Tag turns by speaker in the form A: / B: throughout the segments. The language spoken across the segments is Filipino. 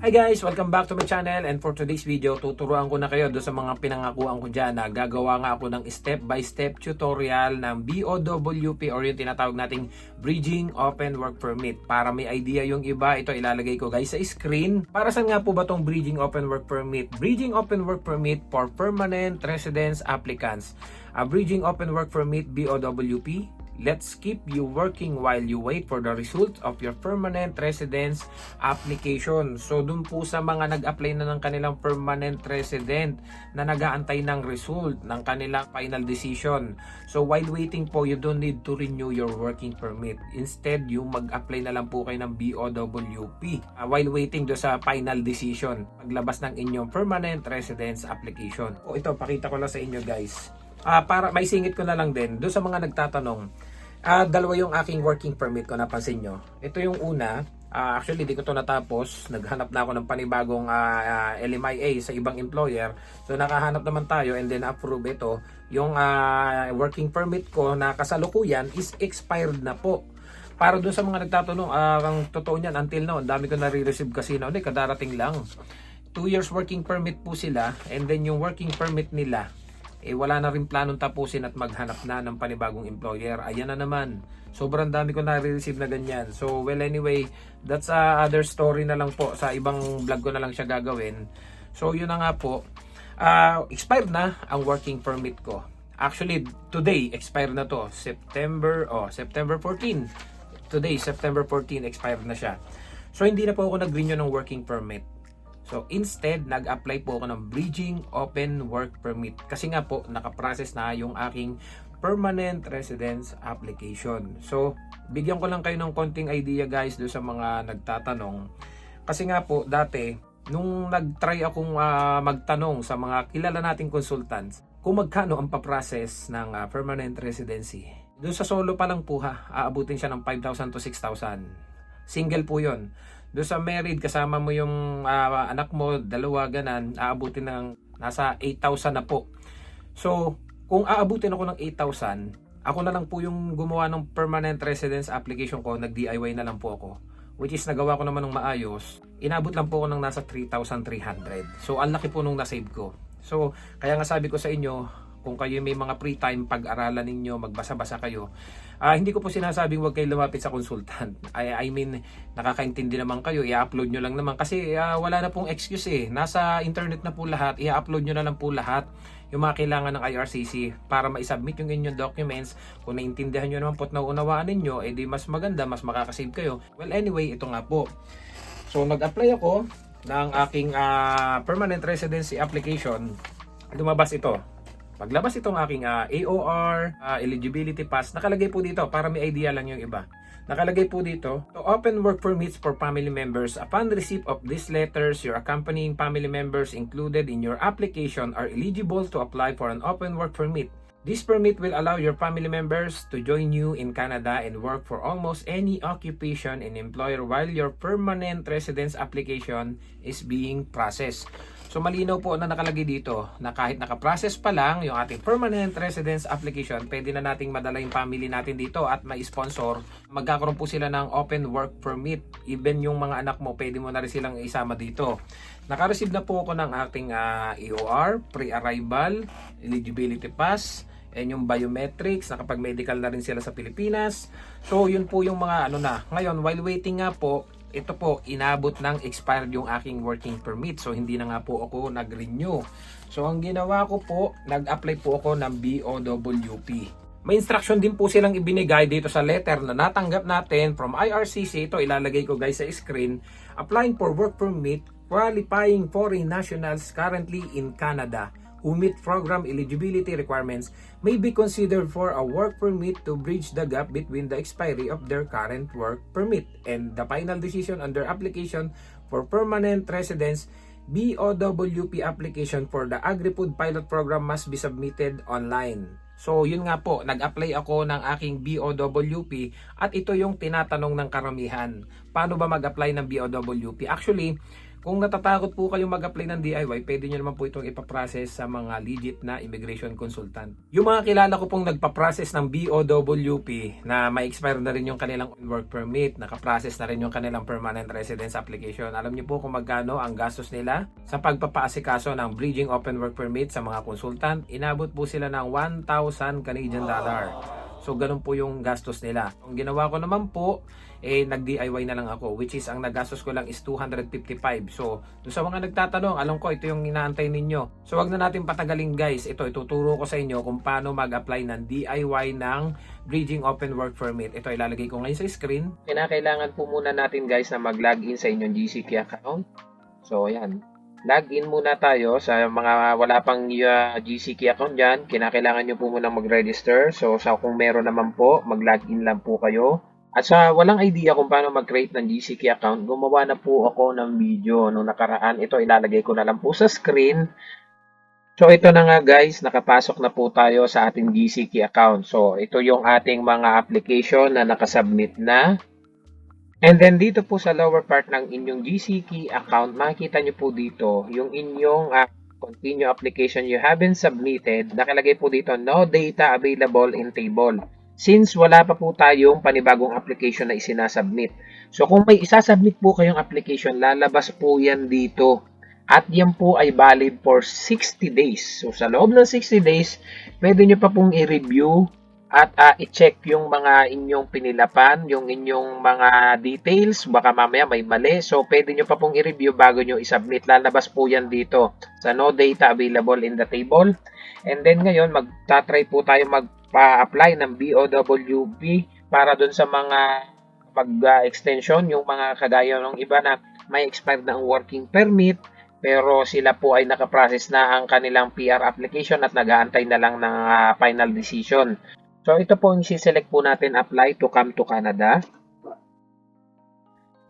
A: Hi guys! Welcome back to my channel, and for today's video, tuturuan ko na kayo doon sa mga pinangakuan ko dyan na gagawa nga ako ng step-by-step tutorial ng BOWP or yung tinatawag nating Bridging Open Work Permit. Para may idea yung iba, ito ilalagay ko guys sa screen. Para saan nga po ba itong Bridging Open Work Permit? Bridging Open Work Permit for Permanent Residence Applicants. Bridging Open Work Permit BOWP. Let's keep you working while you wait for the result of your permanent residence application. So dun po sa mga nag-apply na ng kanilang permanent resident na nag-aantay ng result ng kanilang final decision. So while waiting po, you don't need to renew your working permit. Instead, yung mag-apply na lang po kayo ng BOWP while waiting do sa final decision paglabas ng inyong permanent residence application. O ito, pakita ko lang sa inyo guys. Para may singit ko na lang din doon sa mga nagtatanong. Dalawa yung aking working permit ko, napansin nyo. Ito yung una, actually di ko to natapos. Naghanap na ako ng panibagong LMIA sa ibang employer. So nakahanap naman tayo and then approve ito. Yung working permit ko na kasalukuyan is expired na po. Para doon sa mga nagtatanong, ang totoo niyan until now, dami ko nare-receive kasi noon, kadarating lang. 2 years working permit po sila, and then yung working permit nila wala na rin planong tapusin at maghanap na ng panibagong employer. Ayan na naman. Sobrang dami ko na-receive na ganyan. So, well anyway, that's other story na lang po. Sa ibang vlog ko na lang siya gagawin. So, yun na nga po. Expired na ang working permit ko. Actually, today, expired na to. September 14. Today, September 14, expired na siya. So, hindi na po ako nag-renew ng working permit. So instead, nag-apply po ako ng Bridging Open Work Permit. Kasi nga po, nakaprocess na yung aking Permanent Residence Application. So, bigyan ko lang kayo ng konting idea guys do sa mga nagtatanong. Kasi nga po, dati, nung nag-try akong magtanong sa mga kilala nating consultants, kung magkano ang paprocess ng Permanent Residency. Doon sa solo pa lang po aabutin siya ng 5,000 to 6,000. Single po yon. Doon sa married, kasama mo yung anak mo, dalawa, ganan, aabutin ng nasa 8,000 na po. So, kung aabutin ako ng 8,000, ako na lang po yung gumawa ng permanent residence application ko, nag-DIY na lang po ako. Which is, nagawa ko naman ng maayos. Inabot lang po ako ng nasa 3,300. So, ang laki po nung nasave ko. So, kaya nga sabi ko sa inyo, kung kayo may mga free time, pag-aralan ninyo, magbasa-basa kayo. Hindi ko po sinasabing huwag kayo lumapit sa consultant. I mean, nakakaintindi naman kayo, i-upload nyo lang naman. Kasi wala na pong excuse Nasa internet na po lahat, i-upload nyo na lang po lahat yung mga kailangan ng IRCC para ma-submit yung inyong documents. Kung naintindihan nyo naman po at nauunawaan ninyo, di mas maganda, mas makakasave kayo. Well, anyway, ito nga po. So, nag-apply ako ng aking permanent residency application. Lumabas ito. Paglabas itong aking AOR, eligibility pass, nakalagay po dito para may idea lang yung iba. Nakalagay po dito, to open work permits for family members. Upon receipt of these letters, your accompanying family members included in your application are eligible to apply for an open work permit. This permit will allow your family members to join you in Canada and work for almost any occupation and employer while your permanent residence application is being processed. So malinaw po na nakalagay dito na kahit nakaprocess pa lang yung ating permanent residence application, pwede na nating madala yung family natin dito at ma-sponsor. Magkakaroon po sila ng open work permit. Even yung mga anak mo, pwede mo na rin silang isama dito. Naka-receive na po ako ng ating AOR, pre-arrival, eligibility pass, and yung biometrics, nakapag-medical na rin sila sa Pilipinas. So yun po yung mga na. Ngayon, while waiting nga po, ito po, inabot ng expired yung aking working permit. So, hindi na nga po ako nag-renew. So, ang ginawa ko po, nag-apply po ako ng BOWP. May instruction din po silang ibinigay dito sa letter na natanggap natin from IRCC. Ito, ilalagay ko guys sa screen. Applying for work permit, qualifying foreign nationals currently in Canada who meet program eligibility requirements may be considered for a work permit to bridge the gap between the expiry of their current work permit and the final decision on their application for permanent residence. BOWP application for the Agri-Food Pilot Program must be submitted online. So yun nga po, nag-apply ako ng aking BOWP at ito yung tinatanong ng karamihan. Paano ba mag-apply ng BOWP? Actually, Kung natatakot po kayong mag-apply ng DIY, pwede nyo naman po itong ipaprocess sa mga legit na immigration consultant. Yung mga kilala ko pong nagpaprocess ng BOWP na ma-expire na rin yung kanilang work permit, nakaprocess na rin yung kanilang permanent residence application. Alam niyo po kung magkano ang gastos nila sa pagpapaasikaso ng bridging open work permit sa mga consultant? Inabot po sila ng 1,000 Canadian dollar. So, ganun po yung gastos nila. Ang ginawa ko naman po, nag-DIY na lang ako, which is ang nagastos ko lang is 255. So, doon sa mga nagtatanong, alam ko ito yung inaantay ninyo. So, wag na natin patagalin guys. Ito, ituturo ko sa inyo kung paano mag-apply ng DIY ng Bridging Open Work Permit. Ito, ilalagay ko ngayon sa screen. Kinakailangan po muna natin guys na mag-login sa inyong GCK account. So, ayan. Login muna tayo sa mga wala pang GCK account dyan. Kinakailangan nyo po muna mag-register. So, kung meron naman po, mag-login lang po kayo. At sa walang idea kung paano mag-create ng GCK account, gumawa na po ako ng video nung nakaraan. Ito, ilalagay ko na lang po sa screen. So, ito na nga guys, nakapasok na po tayo sa ating GCK account. So, ito yung ating mga application na nakasubmit na. And then dito po sa lower part ng inyong GCK account, makikita nyo po dito yung inyong continue application you haven't submitted. Nakalagay po dito, no data available in table. Since wala pa po tayong panibagong application na isinasubmit. So kung may isasubmit po kayong application, lalabas po yan dito. At yan po ay valid for 60 days. So sa loob ng 60 days, pwede nyo pa pong i-review at i-check yung mga inyong pinilapan, yung inyong mga details, baka mamaya may mali. So, pwede nyo pa pong i-review bago nyo i-submit. Lalabas po yan dito sa no data available in the table. And then ngayon, magta-try po tayo mag-apply ng BOWP para dun sa mga mag-extension, yung mga kagaya ng iba na may expired na ang working permit, pero sila po ay nakaprocess na ang kanilang PR application at nag-aantay na lang ng final decision. So, ito po yung siselect po natin, apply to come to Canada.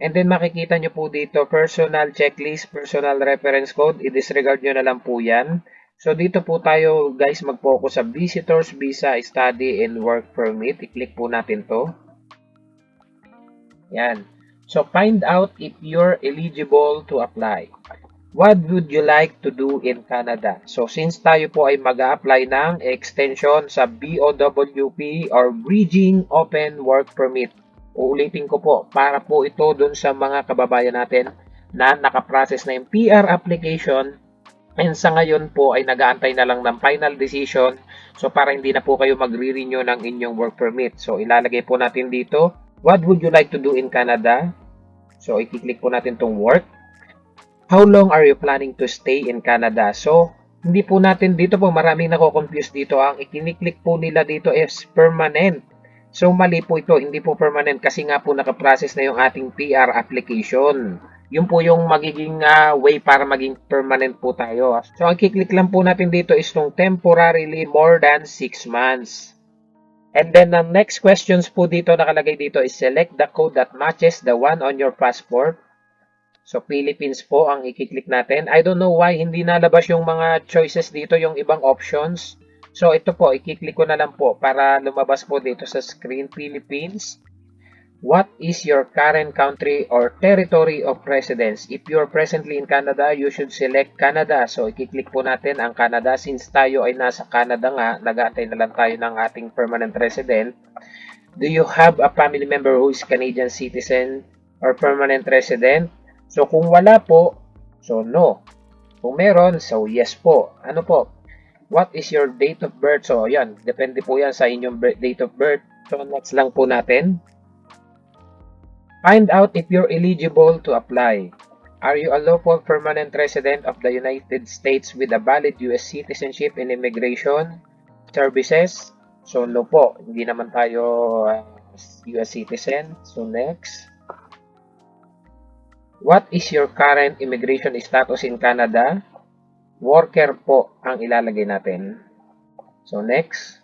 A: And then, makikita nyo po dito, personal checklist, personal reference code. I-disregard nyo na lang po yan. So, dito po tayo, guys, mag-focus sa visitors, visa, study, and work permit. I-click po natin to. Yan. So, find out if you're eligible to apply. What would you like to do in Canada? So, since tayo po ay mag-a-apply ng extension sa BOWP or Bridging Open Work Permit, uulitin ko po, para po ito dun sa mga kababayan natin na nakaprocess na yung PR application and sa ngayon po ay nag-aantay na lang ng final decision. So, para hindi na po kayo magre-renew ng inyong work permit. So, ilalagay po natin dito, what would you like to do in Canada? So, i-click po natin tong work. How long are you planning to stay in Canada? So, hindi po natin dito po, maraming nako-confuse dito. Ang ikiniklik po nila dito is permanent. So, mali po ito, hindi po permanent kasi nga po nakaprocess na yung ating PR application. Yun po yung magiging way para maging permanent po tayo. So, ang kiklik lang po natin dito is yung temporarily more than 6 months. And then, the next questions po dito, nakalagay dito is select the code that matches the one on your passport. So, Philippines po ang i-click natin. I don't know why hindi nalabas yung mga choices dito, yung ibang options. So, ito po, i-click ko na lang po para lumabas po dito sa screen, Philippines. What is your current country or territory of residence? If you're presently in Canada, you should select Canada. So, i-click po natin ang Canada. Since tayo ay nasa Canada nga, nag-aantay na lang tayo ng ating permanent resident. Do you have a family member who is Canadian citizen or permanent resident? So, kung wala po, so no. Kung meron, so yes po. Ano po? What is your date of birth? So, yan. Depende po yan sa inyong date of birth. So, next lang po natin. Find out if you're eligible to apply. Are you a lawful permanent resident of the United States with a valid U.S. citizenship and immigration services? So, no po. Hindi naman tayo U.S. citizen. So, next. What is your current immigration status in Canada? Worker po ang ilalagay natin. So, next.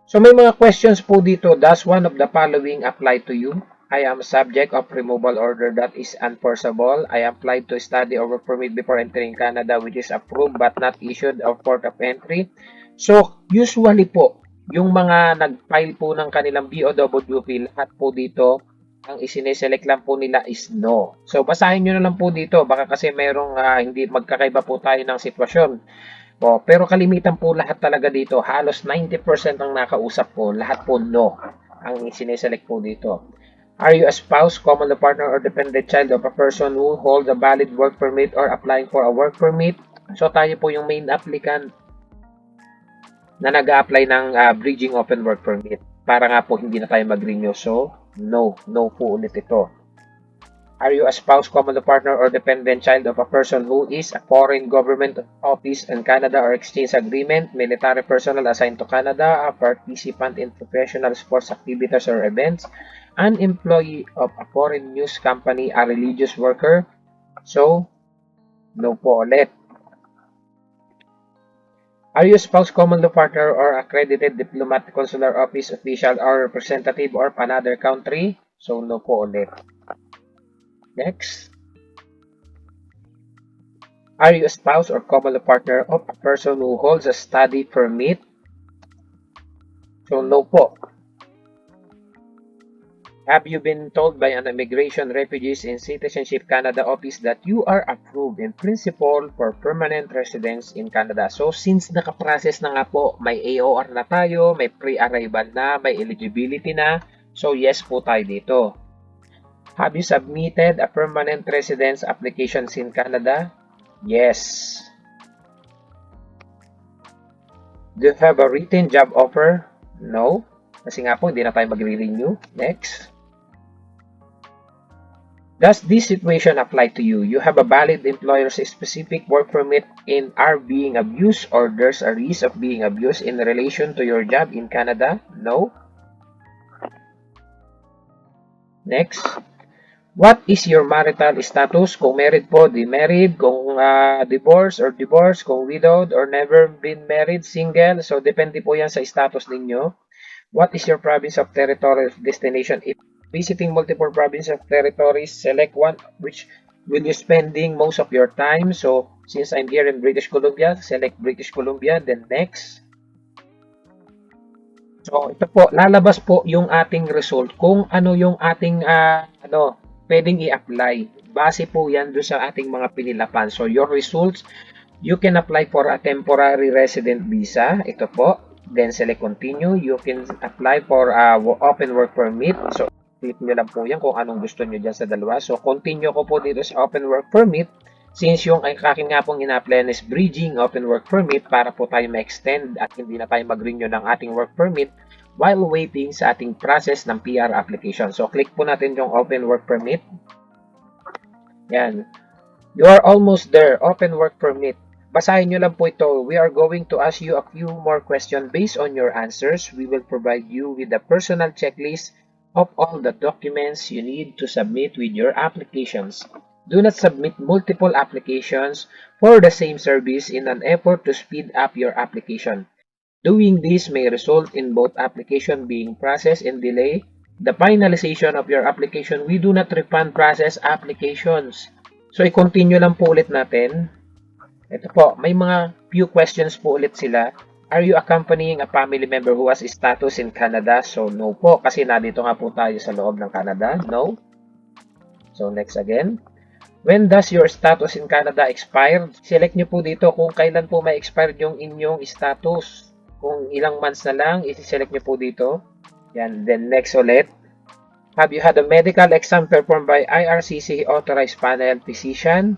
A: So, may mga questions po dito. Does one of the following apply to you? I am subject of removal order that is unenforceable. I applied to study or work permit before entering Canada which is approved but not issued or port of entry. So, usually po, yung mga nag-file po ng kanilang BOWP, lahat po dito Ang isineselect lang po nila is no. So, basahin nyo na lang po dito. Baka kasi merong hindi magkakaiba po tayo ng sitwasyon. O, pero kalimitan po lahat talaga dito. Halos 90% ang nakausap po. Lahat po no ang isineselect po dito. Are you a spouse, common law partner, or dependent child of a person who holds a valid work permit or applying for a work permit? So, tayo po yung main applicant na nag-a-apply ng bridging open work permit. Para nga po hindi na tayo mag-renew. So, no. No po ulit ito. Are you a spouse, common law partner, or dependent child of a person who is a foreign government office in Canada or exchange agreement, military personnel assigned to Canada, a participant in professional sports activities or events, an employee of a foreign news company, a religious worker? So, no po ulit. Are you a spouse, common law partner, or accredited diplomatic consular office official or representative of another country? So, no po ulit. Next. Are you a spouse or common law partner of a person who holds a study permit? So, no po. Have you been told by an Immigration, Refugees, and Citizenship Canada office that you are approved in principle for permanent residence in Canada? So, since nakaprocess na nga po, may AOR na tayo, may pre-arrival na, may eligibility na, so yes po tayo dito. Have you submitted a permanent residence applications in Canada? Yes. Do you have a written job offer? No. Kasi nga po, hindi na tayo magre-renew. Next. Does this situation apply to you? You have a valid employer's specific work permit and are being abused, or there's a risk of being abused in relation to your job in Canada? No. Next. What is your marital status? Kung married po, di married. Kung divorced or divorced. Kung widowed or never been married, single. So, depende po yan sa status ninyo. What is your province of territory of destination? If visiting multiple provinces of territories, select one which will you spending most of your time. So, since I'm here in British Columbia, select British Columbia. Then next. So, ito po, lalabas po yung ating result kung ano yung ating pwedeng i-apply. Base po yan doon sa ating mga pinilapan. So, your results, you can apply for a temporary resident visa. Ito po. Then, select continue. You can apply for a open work permit. So, click nyo lang po yan kung anong gusto nyo dyan sa dalawa. So, continue ko po dito sa open work permit. Since yung akin nga pong ina-apply is bridging open work permit para po tayo ma-extend at hindi na tayo mag-renew ng ating work permit while waiting sa ating process ng PR application. So, click po natin yung open work permit. Yan. You are almost there. Open work permit. Basahin nyo lang po ito. We are going to ask you a few more questions. Based on your answers, we will provide you with a personal checklist of all the documents you need to submit with your applications. Do not submit multiple applications for the same service in an effort to speed up your application. Doing this may result in both application being processed and delay the finalization of your application. We do not refund process applications. So, i-continue lang po ulit natin. Ito po, may mga few questions po ulit sila. Are you accompanying a family member who has status in Canada? So, no po, kasi nandito nga po tayo sa loob ng Canada. No. So, next again. When does your status in Canada expire? Select nyo po dito kung kailan po may expire yung inyong status. Kung ilang months na lang, isi-select nyo po dito. Yan. Then, next ulit. Have you had a medical exam performed by IRCC authorized panel physician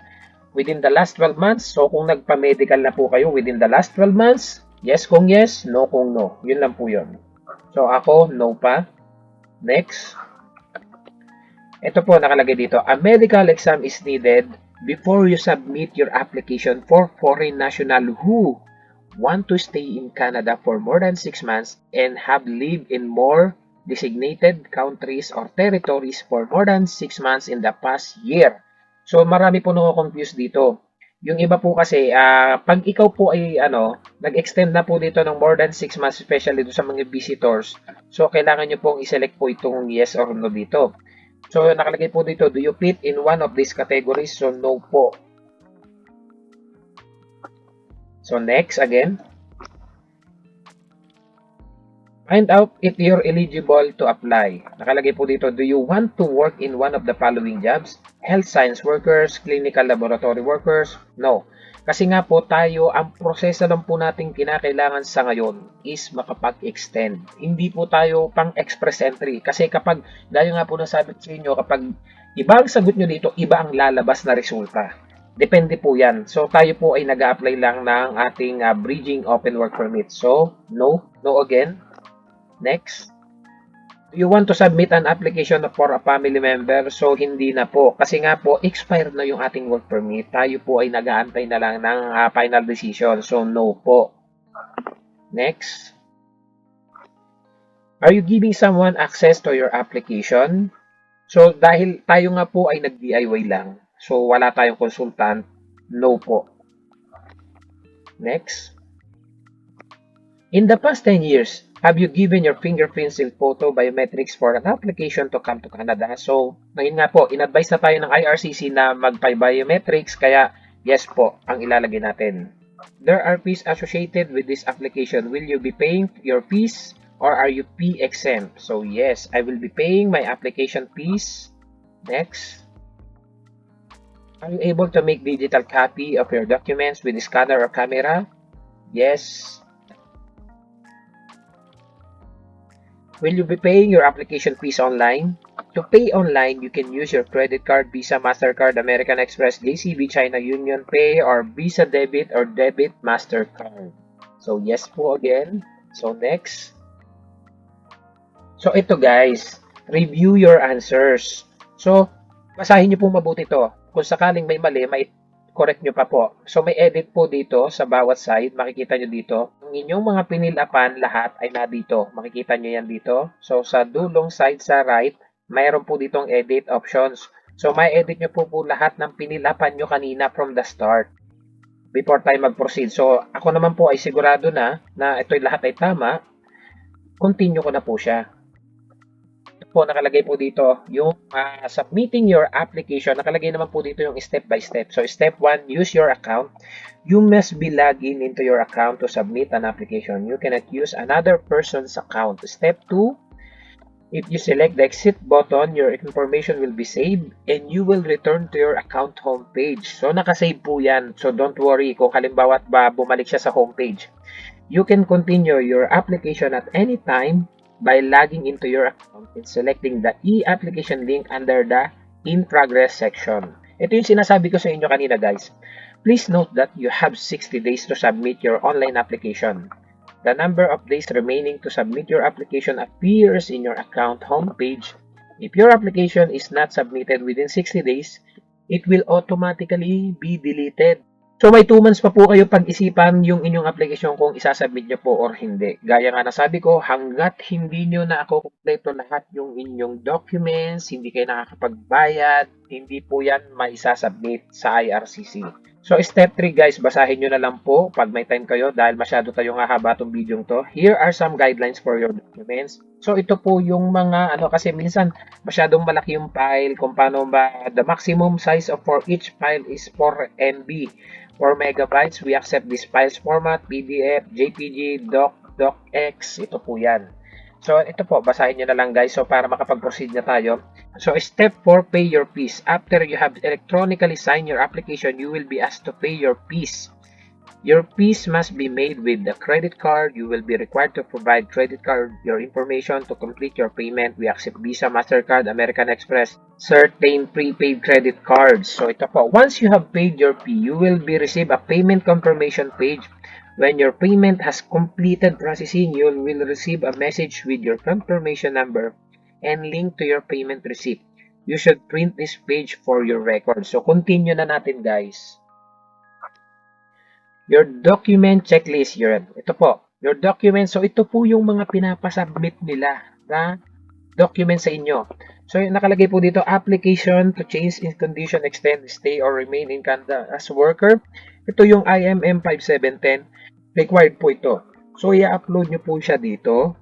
A: within the last 12 months? So, kung nagpa-medical na po kayo within the last 12 months, yes kung yes, no kung no. Yun lang po yun. So, ako, no pa. Next. Ito po, nakalagay dito. A medical exam is needed before you submit your application for foreign national who want to stay in Canada for more than 6 months and have lived in more designated countries or territories for more than 6 months in the past year. So, marami po nako-confuse dito. Yung iba po kasi, pag ikaw po ay nag-extend na po dito ng more than 6 months, especially doon sa mga visitors, so kailangan nyo pong i-select po itong yes or no dito. So, nakalagay po dito, do you fit in one of these categories? So, no po. So, next again. Find out if you're eligible to apply. Nakalagay po dito, do you want to work in one of the following jobs? Health science workers, clinical laboratory workers? No. Kasi nga po tayo, ang proseso lang po natin kinakailangan sa ngayon is makapag-extend. Hindi po tayo pang express entry. Kasi kapag, gaya nga po nasabi sa inyo, kapag iba ang sagot nyo dito, iba ang lalabas na resulta. Depende po yan. So, tayo po ay nag-a-apply lang ng ating bridging open work permit. So, no. No again. Next. You want to submit an application for a family member, so hindi na po. Kasi nga po, expired na yung ating work permit. Tayo po ay nag-aantay na lang ng final decision. So, no po. Next. Are you giving someone access to your application? So, dahil tayo nga po ay nag-DIY lang. So, wala tayong consultant. No po. Next. In the past 10 years, have you given your fingerprints and photo biometrics for an application to come to Canada? So, ngayon nga po, in-advise na tayo ng IRCC na mag-biometrics, kaya yes po ang ilalagay natin. There are fees associated with this application. Will you be paying your fees or are you fee exempt? So, yes, I will be paying my application fees. Next. Are you able to make digital copy of your documents with scanner or camera? Yes. Will you be paying your application fees online? To pay online, you can use your credit card, Visa, MasterCard, American Express, JCB, China Union Pay, or Visa Debit or Debit MasterCard. So, yes po again. So, next. So, ito guys, review your answers. So, basahin nyo po mabuti to. Kung sakaling may mali, may correct nyo pa po. So, may edit po dito sa bawat side. Makikita nyo dito. Ang inyong mga pinilapan, lahat ay nandito. Makikita nyo yan dito. So, sa dulong side sa right, mayroon po ditong edit options. So, may edit nyo po lahat ng pinilapan nyo kanina from the start. Before tayo mag-proceed. So, ako naman po ay sigurado na ito'y lahat ay tama. Continue ko na po siya. Po nakalagay po dito yung submitting your application. Nakalagay naman po dito yung step by step. So, step 1, use your account. You must be logged in into your account to submit an application. You cannot use another person's account. Step 2, if you select the exit button, your information will be saved and you will return to your account homepage. So, nakasave po yan. So, don't worry kung halimbawa bumalik siya sa homepage. You can continue your application at any time by logging into your account and selecting the e-application link under the in progress section. Ito yung sinasabi ko sa inyo kanina guys. Please note that you have 60 days to submit your online application. The number of days remaining to submit your application appears in your account homepage. If your application is not submitted within 60 days, it will automatically be deleted. So, may 2 months pa po kayo pag-isipan yung inyong application kung isasubmit nyo po or hindi. Gaya nga nasabi ko, hanggat hindi nyo na ako kompleto lahat yung inyong documents, hindi kayo nakakapagbayad, hindi po yan maisasubmit sa IRCC. So, step 3 guys, basahin nyo na lang po pag may time kayo dahil masyado tayong hahaba itong video to. Here are some guidelines for your documents. So, ito po yung mga, kasi minsan masyadong malaki yung file, kung paano ba, the maximum size for each file is 4 MB. 4 megabytes, we accept this files format, PDF, JPG, Doc, DocX, ito po yan. So, ito po, basahin nyo na lang guys, so para makapag-proceed na tayo. So, step 4, pay your fees. After you have electronically signed your application, you will be asked to pay your fees. Your fees must be made with the credit card. You will be required to provide credit card your information to complete your payment. We accept Visa, MasterCard, American Express, certain prepaid credit cards. So ito po, once you have paid your fee, you will be receive a payment confirmation page. When your payment has completed processing, you will receive a message with your confirmation number and link to your payment receipt. You should print this page for your record. So continue na natin guys. Your document checklist, ito po, your document, so ito po yung mga pinapasubmit nila na document sa inyo. So, nakalagay po dito, application to change in condition, extend, stay, or remain in Canada as worker. Ito yung IMM 5710, required po ito. So, i-upload nyo po siya dito.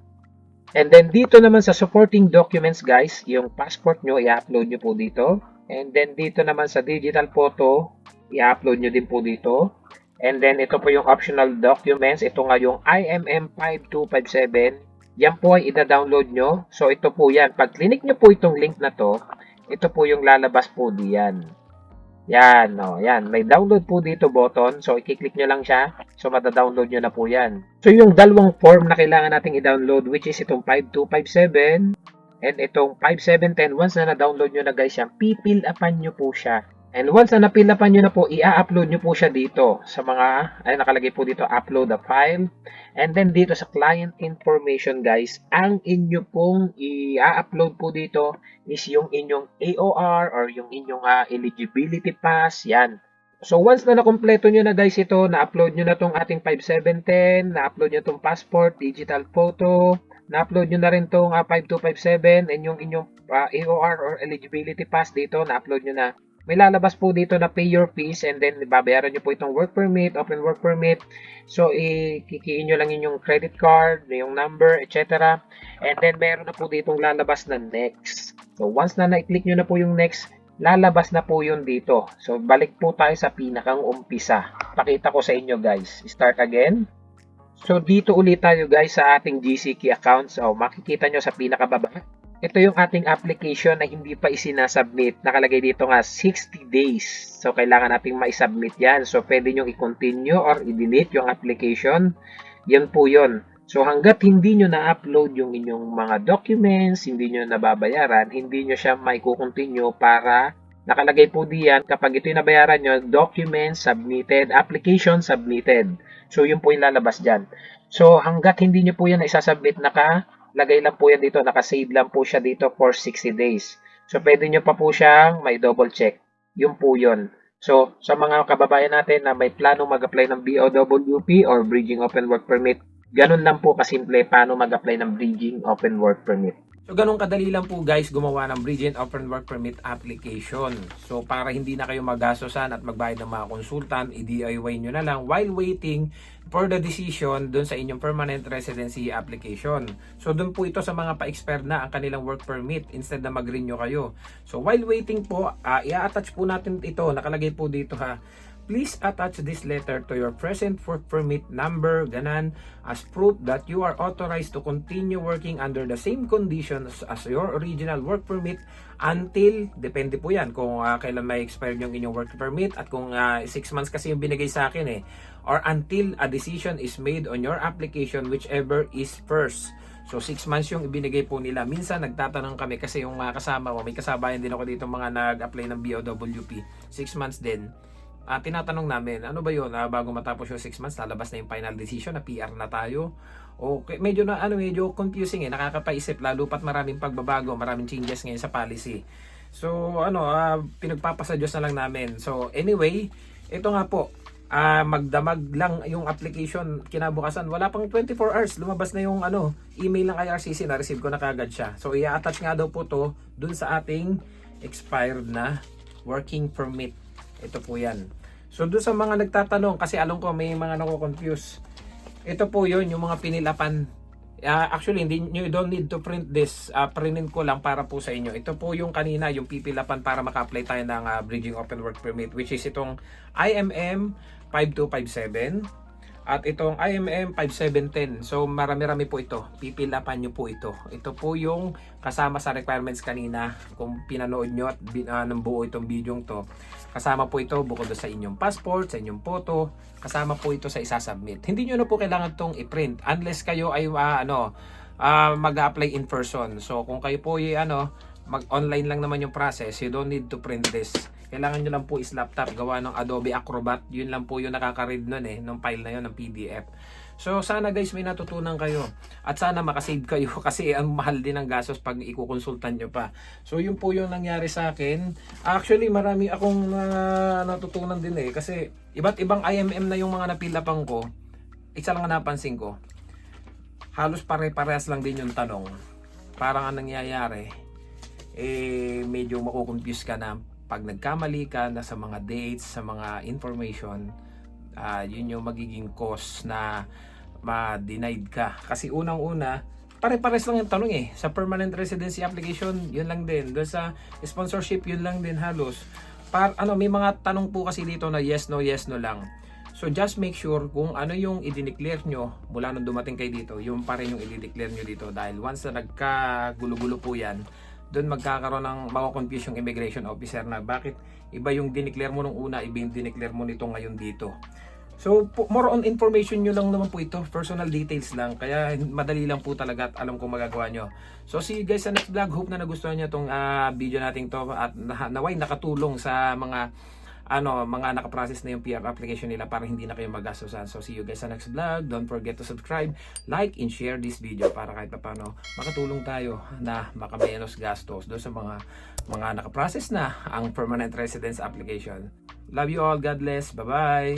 A: And then, dito naman sa supporting documents, guys, yung passport nyo, i-upload nyo po dito. And then, dito naman sa digital photo, i-upload nyo din po dito. And then, ito po yung optional documents. Ito nga yung IMM 5257. Yan po ay ida-download nyo. So ito po yan. Pag click nyo po itong link na to, ito po yung lalabas po diyan. Yan, no, yan. May download po dito button. So, i-click nyo lang siya. So, mata-download nyo na po yan. So, yung dalawang form na kailangan nating i-download, which is itong 5257 and itong 5710. Once na na-download nyo na guys yan, pipil-upan nyo po siya. And once na napil-upan nyo na po, i-upload nyo po siya dito sa mga, ay nakalagay po dito, upload the file. And then dito sa client information guys, ang inyo pong i-upload po dito is yung inyong AOR or yung inyong eligibility pass, yan. So once na nakompleto nyo na guys ito, na-upload nyo na tong ating 5710, na-upload nyo tong passport, digital photo, na-upload nyo na rin tong 5257 and yung inyong AOR or eligibility pass dito, na-upload nyo na. May lalabas po dito na pay your fees and then babayaran nyo po itong work permit, open work permit. So, ikikiin nyo lang yung credit card, yung number, etc. And then, meron na po ditong lalabas na next. So, once na na-click nyo na po yung next, lalabas na po yun dito. So, balik po tayo sa pinakang umpisa. Pakita ko sa inyo guys. Start again. So, dito ulit tayo guys sa ating GCKey account. So, makikita nyo sa pinakababa. Ito yung ating application na hindi pa isinasubmit. Nakalagay dito nga 60 days. So, kailangan nating ma-submit yan. So, pwede nyo i-continue or i-delete yung application. Yan po yun. So, hanggat hindi nyo na-upload yung inyong mga documents, hindi nyo nababayaran, hindi nyo siya mai-continue para nakalagay po diyan kapag ito yung nabayaran nyo, documents submitted, application submitted. So, yun po yung lalabas dyan. So, hanggat hindi nyo po yan isasubmit, lagay lang po yan dito, nakasave lang po siya dito for 60 days. So, pwede nyo pa po siyang may double check. Yun po yun. So, sa mga kababayan natin na may planong mag-apply ng BOWP or Bridging Open Work Permit, ganun lang po kasimple paano mag-apply ng Bridging Open Work Permit. So, ganun kadali lang po guys gumawa ng Bridging Open Work Permit application. So, para hindi na kayo magastosan at magbayad ng mga konsultant, i-DIY nyo na lang while waiting for the decision dun sa inyong permanent residency application. So, dun po ito sa mga pa-expire na ang kanilang work permit instead na mag-renew kayo. So, while waiting po, i-attach po natin ito. Nakalagay po dito ha. Please attach this letter to your present work permit number, ganan, as proof that you are authorized to continue working under the same conditions as your original work permit until, depende po yan kung kailan may expire yung inyong work permit at kung 6 months kasi yung binigay sa akin or until a decision is made on your application, whichever is first. So 6 months yung ibinigay po nila. Minsan nagtatanong kami kasi yung kasama ko, may kasabayan din ako dito mga nag-apply ng BOWP, 6 months din. Tinatanong namin, ano ba yun? Bago matapos yung 6 months, lalabas na yung final decision na PR na tayo. Okay, medyo confusing nakakapaisip lalo pat maraming pagbabago, maraming changes ngayon sa policy. So, pinagpapasa Diyos na lang namin. So, anyway, ito nga po, magdamag lang yung application kinabukasan. Wala pang 24 hours, lumabas na yung email ng IRCC, na-receive ko na kagad siya. So, i-attach nga daw po to dun sa ating expired na working permit. Ito po yan. So, doon sa mga nagtatanong, kasi alam ko may mga nako-confuse. Ito po yun, yung mga pinilapan. Actually, you don't need to print this. Printin ko lang para po sa inyo. Ito po yung kanina, yung pipilapan para maka-apply tayo ng Bridging Open Work Permit, which is itong IMM 5257 at itong IMM 5710. So, marami-rami po ito. Pipilapan nyo po ito. Ito po yung kasama sa requirements kanina. Kung pinanood nyo at ng buo itong video to, kasama po ito bukod sa inyong passport, sa inyong photo, kasama po ito sa isasubmit. Hindi nyo na po kailangan itong i-print unless kayo ay mag-apply in person. So, kung kayo po ay mag-online lang naman yung process, you don't need to print this. Kailangan nyo lang po is laptop, gawa ng Adobe Acrobat. Yun lang po yung nakaka-read nun ng file na yun, ng PDF. So, sana guys may natutunan kayo. At sana makasave kayo kasi ang mahal din ang gastos pag ikukonsultan nyo pa. So, yun po yung nangyari sa akin. Actually, marami akong natutunan din kasi iba't ibang IMM na yung mga napilapang ko. Isa lang napansin ko. Halos pare-parehas lang din yung tanong. Parang ang nangyayari, medyo makukonfuse ka na pag nagkamali ka na sa mga dates, sa mga information, yun yung magiging cause na ma-denied ka. Kasi unang-una, pare-pares lang yung tanong sa permanent residency application, yun lang din. Doon sa sponsorship, yun lang din halos. May mga tanong po kasi dito na yes, no lang. So just make sure kung ano yung i-declare nyo mula nung dumating kayo dito, yung pa rin yung i-declare nyo dito. Dahil once na nagkagulo-gulo po yan, doon magkakaroon ng mako-confuse yung immigration officer na bakit iba yung dineclare mo nung una, iba yung dineclare mo nito ngayon dito. So more on information nyo lang naman po ito, personal details lang, kaya madali lang po talaga at alam kong magagawa nyo. So see you guys sa next vlog. Hope na nagustuhan nyo itong video nating to at naway nakatulong sa mga nakaprocess na yung PR application nila para hindi na kayo magastosan. So see you guys sa next vlog. Don't forget to subscribe, like, and share this video para kahit paano makatulong tayo na makamenos gastos doon sa mga nakaprocess na ang permanent residence application. Love you all. God bless. Bye-bye.